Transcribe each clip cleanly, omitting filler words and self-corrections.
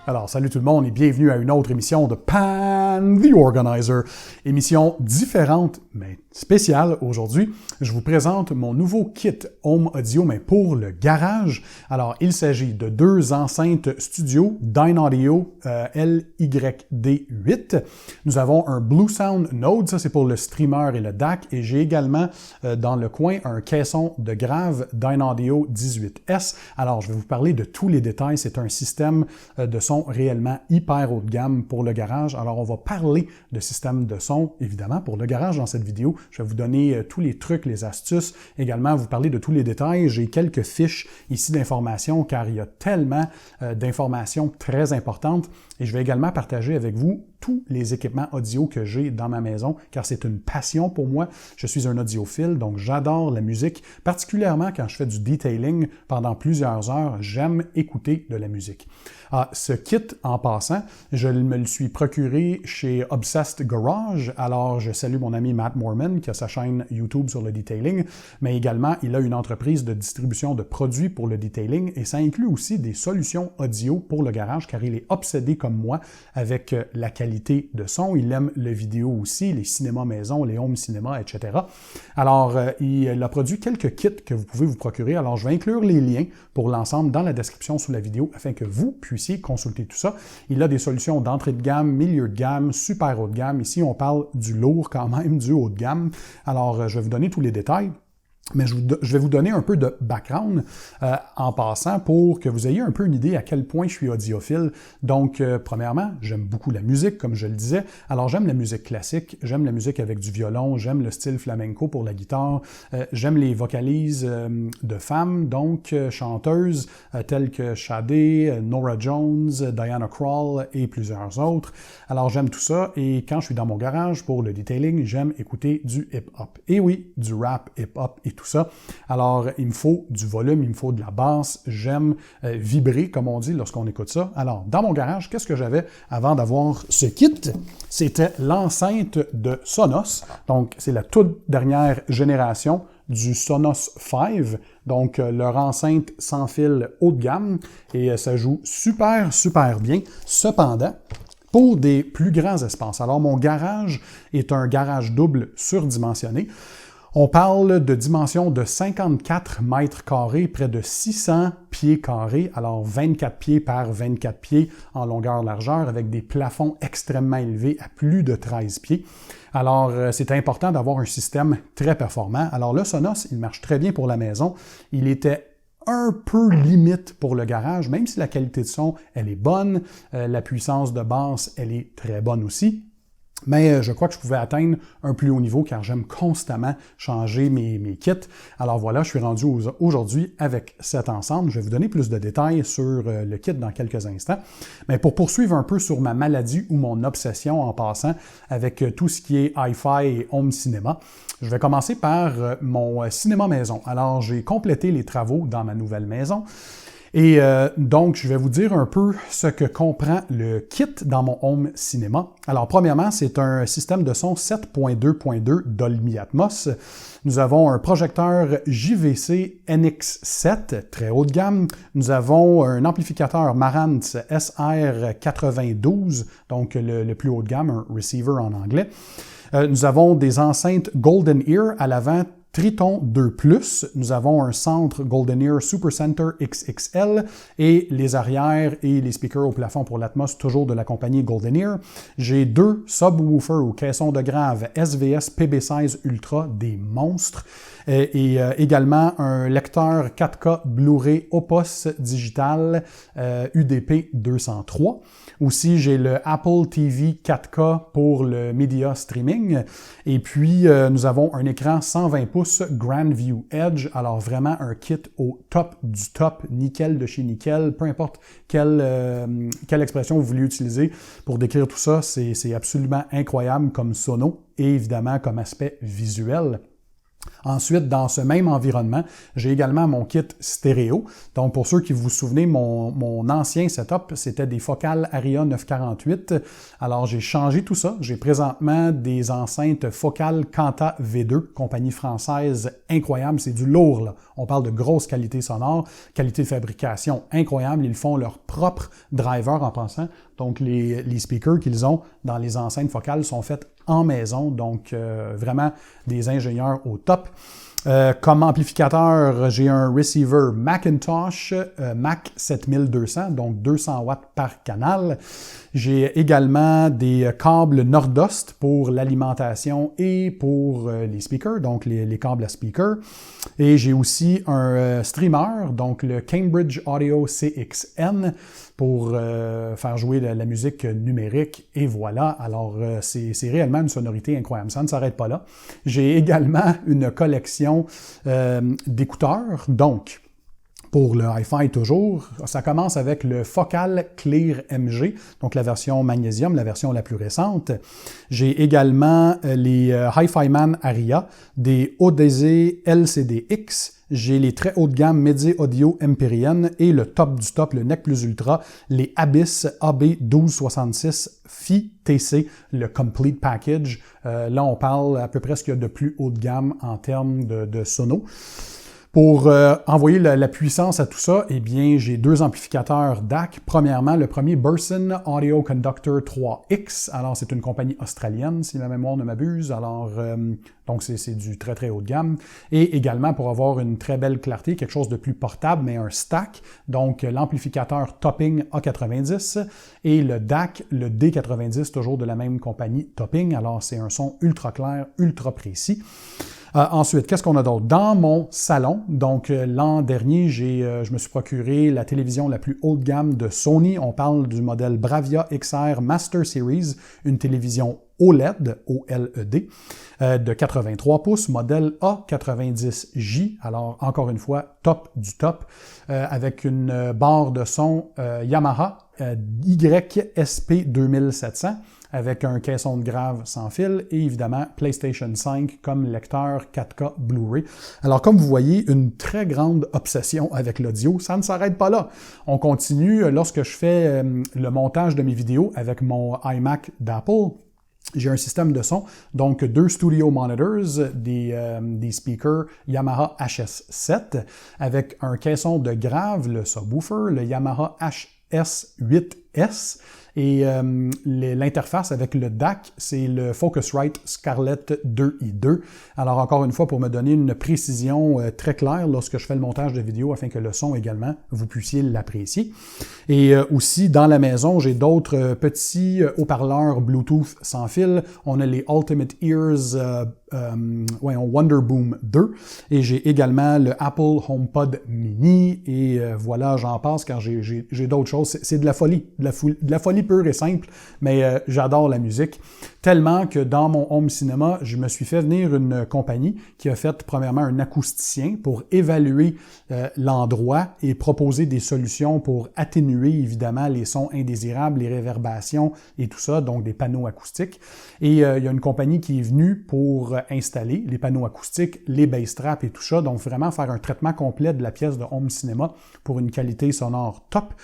Alors, salut tout le monde et bienvenue à une autre émission de Pan the Organizer. Émission différente, mais spéciale aujourd'hui. Je vous présente mon nouveau kit Home Audio, mais pour le garage. Alors, il s'agit de deux enceintes studio Dynaudio LYD8. Nous avons un Bluesound Node, ça c'est pour le streamer et le DAC. Et j'ai également dans le coin un caisson de grave Dynaudio 18S. Alors, je vais vous parler de tous les détails. C'est un système de son réellement hyper haut de gamme pour le garage. Alors, on va parler de système de son, évidemment, pour le garage dans cette vidéo. Je vais vous donner tous les trucs, les astuces, également vous parler de tous les détails. J'ai quelques fiches ici d'informations car il y a tellement d'informations très importantes et je vais également partager avec vous tous les équipements audio que j'ai dans ma maison, car c'est une passion pour moi. Je suis un audiophile, donc j'adore la musique, particulièrement quand je fais du detailing pendant plusieurs heures, j'aime écouter de la musique. Ce kit, en passant, je me le suis procuré chez Obsessed Garage, alors je salue mon ami Matt Moorman qui a sa chaîne YouTube sur le detailing, mais également il a une entreprise de distribution de produits pour le detailing et ça inclut aussi des solutions audio pour le garage, car il est obsédé comme moi avec la qualité de son. Il aime le vidéo aussi, les cinémas maison, les home cinéma, etc. Alors, il a produit quelques kits que vous pouvez vous procurer. Alors, je vais inclure les liens pour l'ensemble dans la description sous la vidéo afin que vous puissiez consulter tout ça. Il a des solutions d'entrée de gamme, milieu de gamme, super haut de gamme. Ici, on parle du lourd quand même, du haut de gamme. Alors, je vais vous donner tous les détails. Mais je vais vous donner un peu de background en passant pour que vous ayez un peu une idée à quel point je suis audiophile. Donc, premièrement, j'aime beaucoup la musique, comme je le disais. Alors, j'aime la musique classique, j'aime la musique avec du violon, j'aime le style flamenco pour la guitare, j'aime les vocalises de femmes, donc chanteuses telles que Sade, Norah Jones, Diana Krall et plusieurs autres. Alors, j'aime tout ça et quand je suis dans mon garage pour le detailing, j'aime écouter du hip-hop. Et oui, du rap, hip-hop et tout ça. Alors, il me faut du volume, il me faut de la basse. J'aime vibrer, comme on dit, lorsqu'on écoute ça. Alors, dans mon garage, qu'est-ce que j'avais avant d'avoir ce kit? C'était l'enceinte de Sonos. Donc, c'est la toute dernière génération du Sonos 5, donc leur enceinte sans fil haut de gamme. Et ça joue super, super bien. Cependant, pour des plus grands espaces. Alors, mon garage est un garage double surdimensionné. On parle de dimensions de 54 mètres carrés, près de 600 pieds carrés, alors 24 pieds par 24 pieds en longueur-largeur, avec des plafonds extrêmement élevés à plus de 13 pieds. Alors, c'est important d'avoir un système très performant. Alors, le Sonos, il marche très bien pour la maison. Il était un peu limite pour le garage, même si la qualité de son, elle est bonne, la puissance de basse, elle est très bonne aussi. Mais je crois que je pouvais atteindre un plus haut niveau car j'aime constamment changer mes kits. Alors voilà, je suis rendu aujourd'hui avec cet ensemble. Je vais vous donner plus de détails sur le kit dans quelques instants. Mais pour poursuivre un peu sur ma maladie ou mon obsession en passant avec tout ce qui est hi-fi et home cinéma, je vais commencer par mon cinéma maison. Alors j'ai complété les travaux dans ma nouvelle maison. Et donc, je vais vous dire un peu ce que comprend le kit dans mon home cinéma. Alors, premièrement, c'est un système de son 7.2.2 Dolby Atmos. Nous avons un projecteur JVC NX7, très haut de gamme. Nous avons un amplificateur Marantz SR92, donc le plus haut de gamme, un receiver en anglais. Nous avons des enceintes Golden Ear à l'avant, Triton 2+, nous avons un centre Golden Ear Super Center XXL et les arrières et les speakers au plafond pour l'Atmos, toujours de la compagnie Golden Ear. J'ai deux subwoofers ou caissons de grave SVS PB16 Ultra, des monstres, et également un lecteur 4K Blu-ray Opus digital UDP 203. Aussi, j'ai le Apple TV 4K pour le media streaming. Et puis, nous avons un écran 120 pouces Grandview Edge. Alors, vraiment un kit au top du top, nickel de chez nickel. Peu importe quelle expression vous voulez utiliser pour décrire tout ça, c'est absolument incroyable comme sono et évidemment comme aspect visuel. Ensuite, dans ce même environnement, j'ai également mon kit stéréo. Donc, pour ceux qui vous souvenez, mon ancien setup, c'était des focales Aria 948. Alors, j'ai changé tout ça. J'ai présentement des enceintes focales Kanta V2, compagnie française incroyable. C'est du lourd, là. On parle de grosse qualité sonore, qualité de fabrication incroyable. Ils font leur propre driver en passant. Donc, les speakers qu'ils ont dans les enceintes focales sont faits en maison, donc vraiment des ingénieurs au top. Comme amplificateur, j'ai un receiver Macintosh Mac 7200, donc 200 watts par canal. J'ai également des câbles Nordost pour l'alimentation et pour les speakers, donc les câbles à speaker. Et j'ai aussi un streamer, donc le Cambridge Audio CXN, pour faire jouer la musique numérique. Et voilà, alors c'est réellement une sonorité incroyable. Ça ne s'arrête pas là. J'ai également une collection d'écouteurs, donc pour le hi-fi toujours, ça commence avec le Focal Clear MG, donc la version magnésium, la version la plus récente. J'ai également les Hi-Fi Man Aria, des ODZ LCD-X, j'ai les très haut de gamme Medi Audio Empyrean et le top du top, le Nec Plus Ultra, les Abyss AB1266 Phi TC, le Complete Package. Là, on parle à peu près ce qu'il y a de plus haut de gamme en termes de sono. Pour envoyer la puissance à tout ça, eh bien, j'ai deux amplificateurs DAC. Premièrement, le premier Burson Audio Conductor 3X. Alors, c'est une compagnie australienne, si ma mémoire ne m'abuse. Alors, donc, c'est du très, très haut de gamme. Et également, pour avoir une très belle clarté, quelque chose de plus portable, mais un stack. Donc, l'amplificateur Topping A90 et le DAC, le D90, toujours de la même compagnie Topping. Alors, c'est un son ultra clair, ultra précis. Ensuite, qu'est-ce qu'on a d'autre? Dans mon salon, donc l'an dernier, je me suis procuré la télévision la plus haut de gamme de Sony. On parle du modèle Bravia XR Master Series, une télévision OLED, OLED, de 83 pouces, modèle A90J. Alors, encore une fois, top du top, avec une barre de son Yamaha YSP 2700, avec un caisson de grave sans fil et évidemment PlayStation 5 comme lecteur 4K Blu-ray. Alors comme vous voyez, une très grande obsession avec l'audio, ça ne s'arrête pas là. On continue lorsque je fais le montage de mes vidéos avec mon iMac d'Apple. J'ai un système de son, donc deux studio monitors, des speakers Yamaha HS7 avec un caisson de grave, le subwoofer, le Yamaha HS8S. Et l'interface avec le DAC, c'est le Focusrite Scarlett 2i2. Alors encore une fois, pour me donner une précision très claire lorsque je fais le montage de vidéo afin que le son également, vous puissiez l'apprécier. Et aussi, dans la maison, j'ai d'autres petits haut-parleurs Bluetooth sans fil. On a les Ultimate Ears Wonder Boom 2 et j'ai également le Apple HomePod Mini et voilà, j'en passe car j'ai d'autres choses. C'est de la folie, de la folie pure et simple, mais j'adore la musique. Tellement que dans mon home cinéma, je me suis fait venir une compagnie qui a fait premièrement un acousticien pour évaluer l'endroit et proposer des solutions pour atténuer évidemment les sons indésirables, les réverbations et tout ça, donc des panneaux acoustiques. Et il y a une compagnie qui est venue pour installer les panneaux acoustiques, les bass traps et tout ça, donc vraiment faire un traitement complet de la pièce de home cinéma pour une qualité sonore top.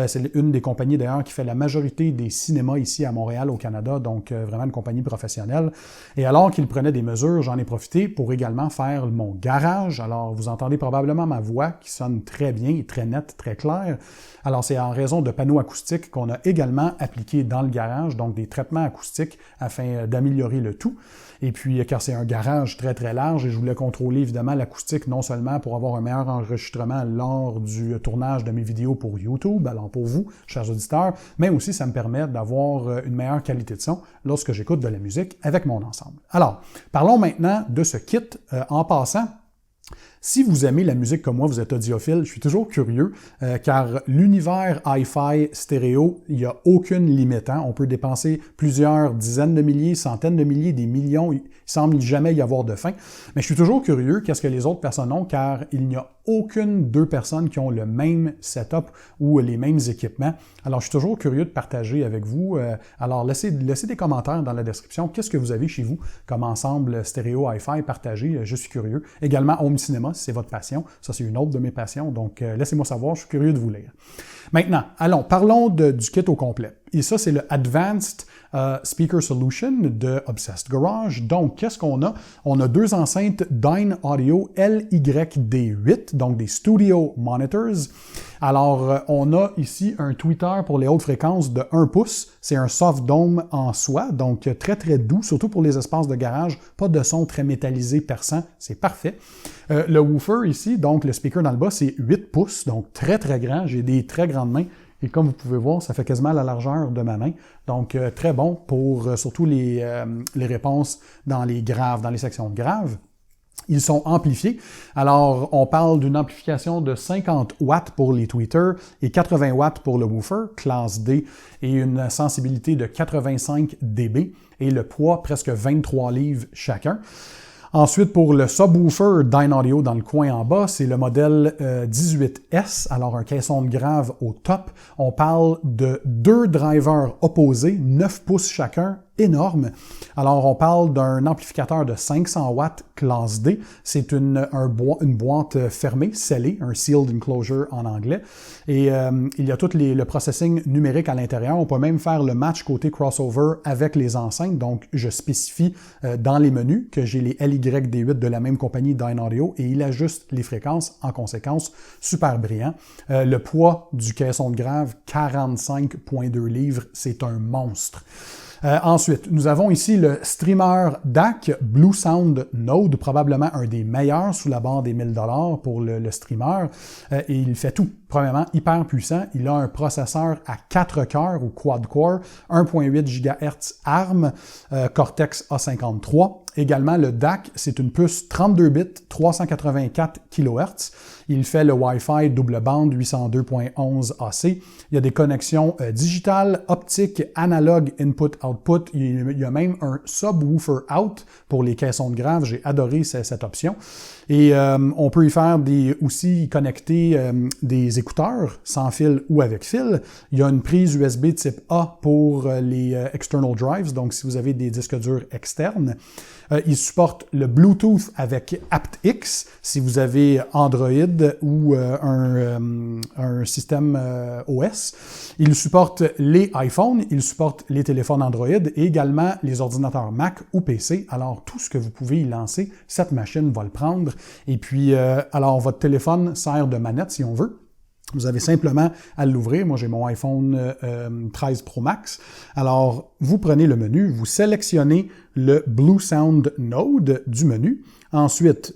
C'est une des compagnies d'ailleurs qui fait la majorité des cinémas ici à Montréal, au Canada, donc vraiment une compagnie professionnelle. Et alors qu'il prenait des mesures, j'en ai profité pour également faire mon garage. Alors vous entendez probablement ma voix qui sonne très bien, très nette, très claire. Alors c'est en raison de panneaux acoustiques qu'on a également appliqué dans le garage, donc des traitements acoustiques afin d'améliorer le tout. Et puis, car c'est un garage très, très large et je voulais contrôler évidemment l'acoustique non seulement pour avoir un meilleur enregistrement lors du tournage de mes vidéos pour YouTube, alors pour vous, chers auditeurs, mais aussi ça me permet d'avoir une meilleure qualité de son lorsque j'écoute de la musique avec mon ensemble. Alors, parlons maintenant de ce kit. En passant, Si vous aimez la musique comme moi, vous êtes audiophile, je suis toujours curieux, car l'univers hi-fi stéréo, il n'y a aucune limite. Hein? On peut dépenser plusieurs dizaines de milliers, centaines de milliers, des millions. Il semble jamais y avoir de fin. Mais je suis toujours curieux qu'est-ce que les autres personnes ont, car il n'y a aucune deux personnes qui ont le même setup ou les mêmes équipements. Alors, je suis toujours curieux de partager avec vous. Alors, laissez des commentaires dans la description. Qu'est-ce que vous avez chez vous comme ensemble stéréo hi-fi partagé? Je suis curieux. Également, home cinéma, si c'est votre passion. Ça, c'est une autre de mes passions. Donc, laissez-moi savoir. Je suis curieux de vous lire. Maintenant, parlons du kit au complet. Et ça, c'est le Advanced Speaker Solution de Obsessed Garage. Donc, qu'est-ce qu'on a? On a deux enceintes Dyne Audio LYD8, donc des Studio Monitors. Alors, on a ici un tweeter pour les hautes fréquences de 1 pouce. C'est un soft dome en soi, donc très, très doux, surtout pour les espaces de garage. Pas de son très métallisé, perçant. C'est parfait. Le woofer ici, donc le speaker dans le bas, c'est 8 pouces, donc très, très grand. J'ai des très grandes mains. Et comme vous pouvez voir, ça fait quasiment la largeur de ma main. Donc, très bon pour surtout les réponses dans les graves, dans les sections graves. Ils sont amplifiés. Alors, on parle d'une amplification de 50 watts pour les tweeters et 80 watts pour le woofer, classe D, et une sensibilité de 85 dB et le poids presque 23 livres chacun. Ensuite, pour le subwoofer Dyne Audio dans le coin en bas, c'est le modèle 18S, alors un caisson de grave au top. On parle de 2 drivers opposés, 9 pouces chacun, énorme. Alors, on parle d'un amplificateur de 500 watts classe D. C'est une boîte fermée, scellée, un sealed enclosure en anglais. Et il y a tout le processing numérique à l'intérieur. On peut même faire le match côté crossover avec les enceintes. Donc, je spécifie dans les menus que j'ai les LYD8 de la même compagnie Dyne Audio et il ajuste les fréquences en conséquence. Super brillant. Le poids du caisson de grave, 45,2 livres. C'est un monstre. Ensuite, nous avons ici le streamer DAC Bluesound Node, probablement un des meilleurs sous la barre des 1000 $ pour le streamer. Et il fait tout. Premièrement, hyper puissant. Il a un processeur à 4 cœurs ou quad-core, 1.8 GHz ARM, Cortex A53. Également, le DAC, c'est une puce 32 bits, 384 kHz. Il fait le Wi-Fi double bande 802.11 AC. Il y a des connexions digitales, optiques, analogue, input-output. Il y a même un subwoofer out pour les caissons de grave. J'ai adoré cette option. Et on peut y faire aussi connecter des écouteurs sans fil ou avec fil. Il y a une prise USB type A pour les external drives, donc si vous avez des disques durs externes. Il supporte le Bluetooth avec aptX si vous avez Android ou un système OS. Il supporte les iPhones, il supporte les téléphones Android et également les ordinateurs Mac ou PC. Alors, tout ce que vous pouvez y lancer, cette machine va le prendre. Et puis, alors, votre téléphone sert de manette si on veut. Vous avez simplement à l'ouvrir. Moi, j'ai mon iPhone 13 Pro Max. Alors, vous prenez le menu, vous sélectionnez le Bluesound Node du menu. Ensuite,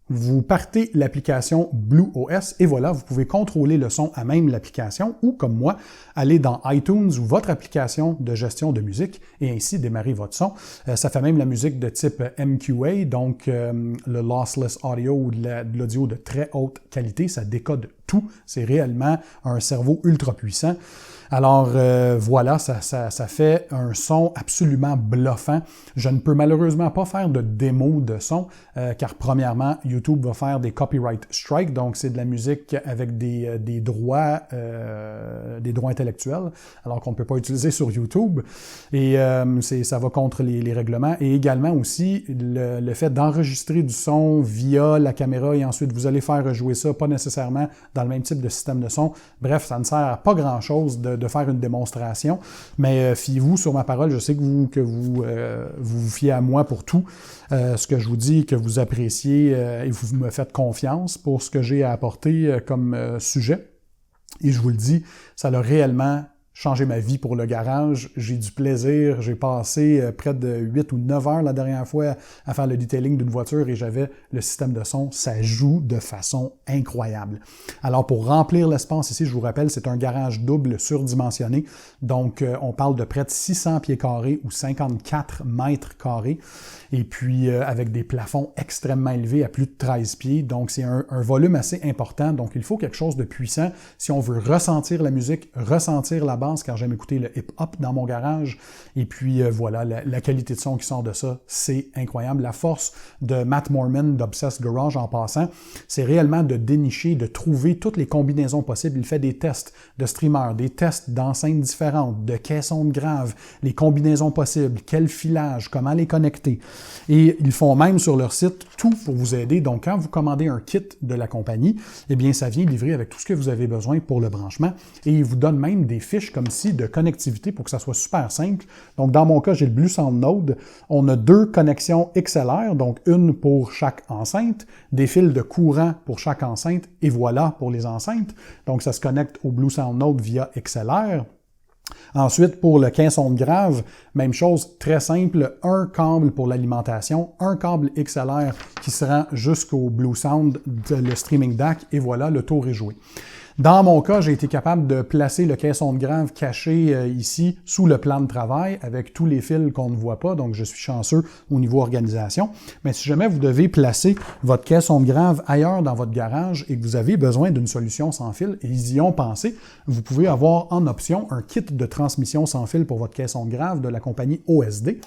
vous partez l'application BlueOS et voilà, vous pouvez contrôler le son à même l'application ou, comme moi, aller dans iTunes ou votre application de gestion de musique et ainsi démarrer votre son. Ça fait même la musique de type MQA, donc le lossless audio ou de l'audio de très haute qualité. Ça décode tout. C'est réellement un cerveau ultra puissant. Alors voilà, ça fait un son absolument bluffant. Je ne peux malheureusement pas faire de démo de son, car premièrement, YouTube va faire des copyright strikes, donc c'est de la musique avec des droits intellectuels, alors qu'on ne peut pas utiliser sur YouTube. Et ça va contre les règlements. Et également aussi le fait d'enregistrer du son via la caméra et ensuite vous allez faire jouer ça, pas nécessairement dans le même type de système de son. Bref, ça ne sert à pas grand-chose de faire une démonstration, mais fiez-vous sur ma parole, je sais que vous vous fiez à moi pour tout ce que je vous dis, que vous appréciez et vous me faites confiance pour ce que j'ai à apporter comme sujet. Et je vous le dis, ça a réellement changé ma vie pour le garage. J'ai du plaisir. J'ai passé près de 8 ou 9 heures la dernière fois à faire le detailing d'une voiture et j'avais le système de son. Ça joue de façon incroyable. Alors, pour remplir l'espace ici, je vous rappelle, c'est un garage double surdimensionné. Donc, on parle de près de 600 pieds carrés ou 54 mètres carrés. Et puis, avec des plafonds extrêmement élevés à plus de 13 pieds. Donc, c'est un volume assez important. Donc, il faut quelque chose de puissant si on veut ressentir la musique, ressentir la basse, car j'aime écouter le hip-hop dans mon garage. Et puis, voilà, la qualité de son qui sort de ça, c'est incroyable. La force de Matt Moorman d'Obsessed Garage, en passant, c'est réellement de dénicher, de trouver toutes les combinaisons possibles. Il fait des tests de streamers, des tests d'enceintes différentes, de caissons de grave, les combinaisons possibles, quel filage, comment les connecter. Et ils font même sur leur site tout pour vous aider. Donc, quand vous commandez un kit de la compagnie, eh bien, ça vient livré avec tout ce que vous avez besoin pour le branchement. Et ils vous donnent même des fiches comme ci de connectivité pour que ça soit super simple. Donc, dans mon cas, j'ai le Bluesound Node. On a 2 connexions XLR, donc une pour chaque enceinte, des fils de courant pour chaque enceinte, et voilà pour les enceintes. Donc, ça se connecte au Bluesound Node via XLR. Ensuite, pour le caisson de grave, même chose, très simple, un câble pour l'alimentation, un câble XLR qui se rend jusqu'au Bluesound, le streaming DAC, et voilà, le tour est joué. Dans mon cas, j'ai été capable de placer le caisson de grave caché ici sous le plan de travail avec tous les fils qu'on ne voit pas, donc je suis chanceux au niveau organisation. Mais si jamais vous devez placer votre caisson de grave ailleurs dans votre garage et que vous avez besoin d'une solution sans fil, et ils y ont pensé, vous pouvez avoir en option un kit de transmission sans fil pour votre caisson de grave de la compagnie OSD.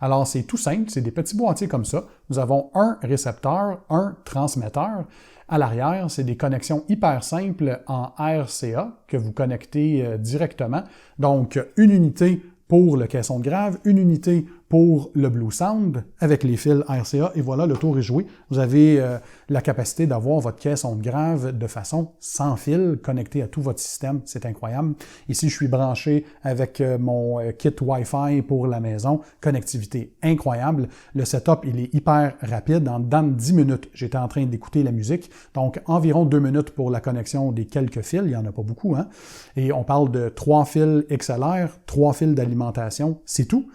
Alors, c'est tout simple, c'est des petits boîtiers comme ça. Nous avons un récepteur, un transmetteur. À l'arrière, c'est des connexions hyper simples en RCA que vous connectez directement. Donc, une unité pour le caisson de grave, une unité pour le Bluesound avec les fils RCA, et voilà, le tour est joué. Vous avez la capacité d'avoir votre caisson de grave de façon sans fil, connecté à tout votre système, c'est incroyable. Ici, je suis branché avec mon kit Wi-Fi pour la maison, connectivité incroyable. Le setup, il est hyper rapide, en dedans de 10 minutes, j'étais en train d'écouter la musique, donc environ 2 minutes pour la connexion des quelques fils, il n'y en a pas beaucoup, hein? Et on parle de 3 fils XLR, 3 fils d'alimentation, c'est tout.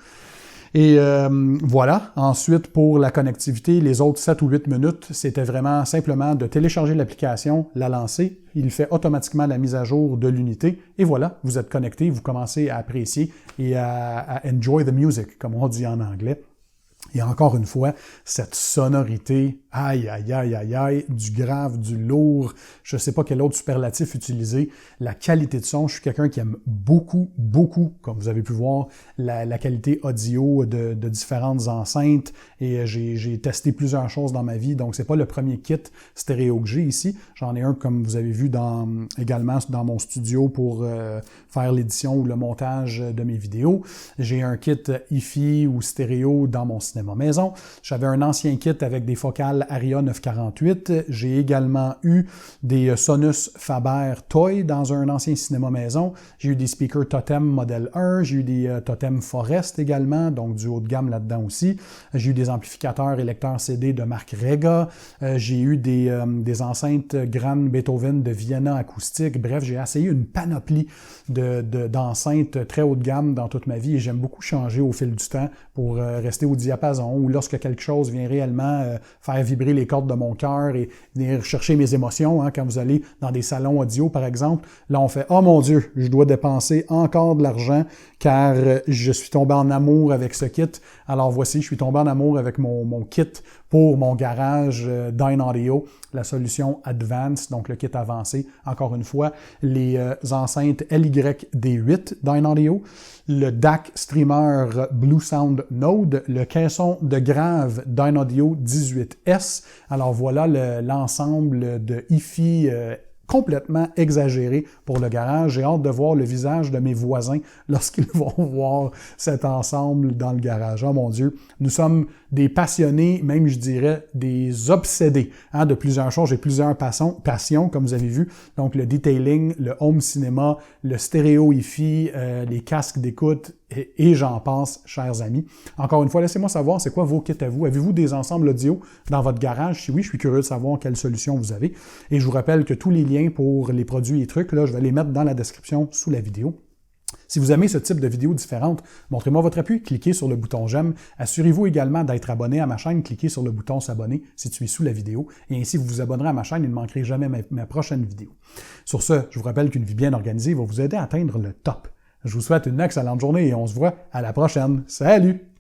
Et voilà. Ensuite, pour la connectivité, les autres 7 ou 8 minutes, c'était vraiment simplement de télécharger l'application, la lancer. Il fait automatiquement la mise à jour de l'unité. Et voilà, vous êtes connecté, vous commencez à apprécier et à enjoy the music, comme on dit en anglais. Et encore une fois, cette sonorité, aïe, aïe, aïe, aïe, aïe, du grave, du lourd, je ne sais pas quel autre superlatif utiliser, la qualité de son, je suis quelqu'un qui aime beaucoup, beaucoup, comme vous avez pu voir, la qualité audio de différentes enceintes, et j'ai testé plusieurs choses dans ma vie, donc c'est pas le premier kit stéréo que j'ai ici, j'en ai un, comme vous avez vu, également dans mon studio pour faire l'édition ou le montage de mes vidéos, j'ai un kit hi-fi ou stéréo dans mon cinéma maison. J'avais un ancien kit avec des focales Aria 948. J'ai également eu des Sonus Faber Toy dans un ancien cinéma maison. J'ai eu des speakers Totem Model 1. J'ai eu des Totem Forest également, donc du haut de gamme là-dedans aussi. J'ai eu des amplificateurs et lecteurs CD de marque Rega. J'ai eu des enceintes Grand Beethoven de Vienna acoustique. Bref, j'ai essayé une panoplie d'enceintes très haut de gamme dans toute ma vie et j'aime beaucoup changer au fil du temps pour rester au diapason ou lorsque quelque chose vient réellement faire vibrer les cordes de mon cœur et venir chercher mes émotions. Hein, quand vous allez dans des salons audio, par exemple, là, on fait « Oh mon Dieu, je dois dépenser encore de l'argent car je suis tombé en amour avec ce kit. » Alors voici, je suis tombé en amour avec mon kit pour mon garage Dynaudio, la solution Advanced, donc le kit avancé. Encore une fois, les enceintes LYD8 Dynaudio, le DAC Streamer Bluesound Node, le caisson de grave Dynaudio 18S. Alors voilà l'ensemble de hi-fi complètement exagéré pour le garage. J'ai hâte de voir le visage de mes voisins lorsqu'ils vont voir cet ensemble dans le garage. Oh mon Dieu, nous sommes des passionnés, même je dirais des obsédés de plusieurs choses. J'ai plusieurs passions, comme vous avez vu. Donc le detailing, le home cinéma, le stéréo hi-fi, les casques d'écoute et j'en passe, chers amis. Encore une fois, laissez-moi savoir, c'est quoi vos kits à vous? Avez-vous des ensembles audio dans votre garage? Si oui, je suis curieux de savoir quelle solution vous avez. Et je vous rappelle que tous les liens pour les produits et trucs, là, je vais les mettre dans la description sous la vidéo. Si vous aimez ce type de vidéos différentes, montrez-moi votre appui, cliquez sur le bouton j'aime. Assurez-vous également d'être abonné à ma chaîne, cliquez sur le bouton s'abonner situé sous la vidéo, et ainsi vous vous abonnerez à ma chaîne et ne manquerez jamais ma prochaine vidéo. Sur ce, je vous rappelle qu'une vie bien organisée va vous aider à atteindre le top. Je vous souhaite une excellente journée et on se voit à la prochaine. Salut!